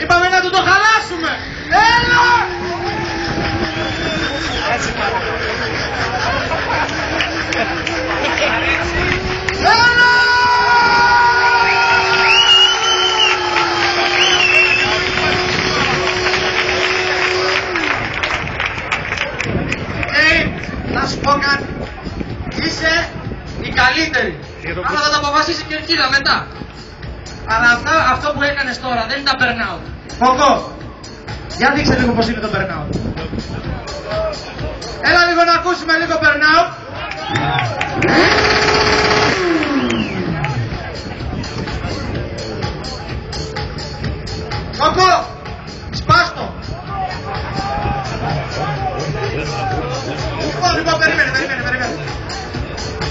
Είπαμε να του το χαλάσουμε. Έλα! Έλα! Να σου πω κάτι. Είσαι η καλύτερη. Αλλά θα τα αποφασίσει και η Κίνα μετά. Αλλά αυτό που έκανες τώρα δεν είναι τα burnout. Κοκό, για δείξε λίγο πως είναι το burnout. Έλα λίγο να ακούσουμε λίγο burnout. Κοκό, σπάστο. Λοιπόν, περίμενε.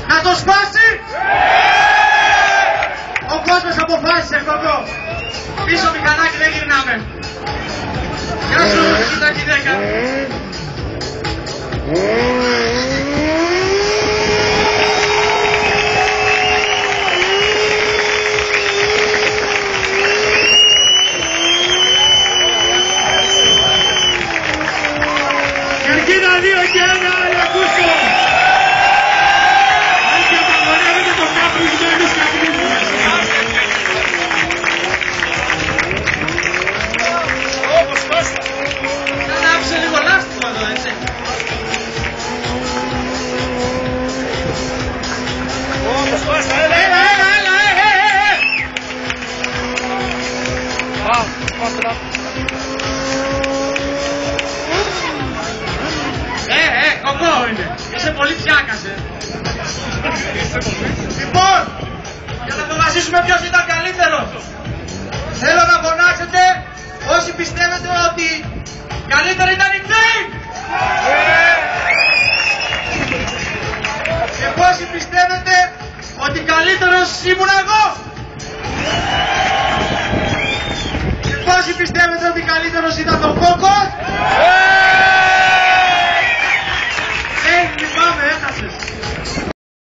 Να το σπάσει! Ο κόσμος αποφάσισε, Κοκό. Πίσω μηχανάκι δεν γυρνάμε. Γεια σου, κοίτα γυναίκα. Κερκίνα 2 και 1, ακούστε. Κοκό είναι. Είσαι πολύ πιάκασε. Λοιπόν, για να αποφασίσουμε ποιος ήταν καλύτερος, θέλω να φωνάξετε όσοι πιστεύετε ότι καλύτερα ήταν η Τζέιν. Και πόσοι πιστεύετε ότι καλύτερος ήμουν εγώ. Και πόσοι πιστεύετε ότι καλύτερος ήταν ο Κόκος.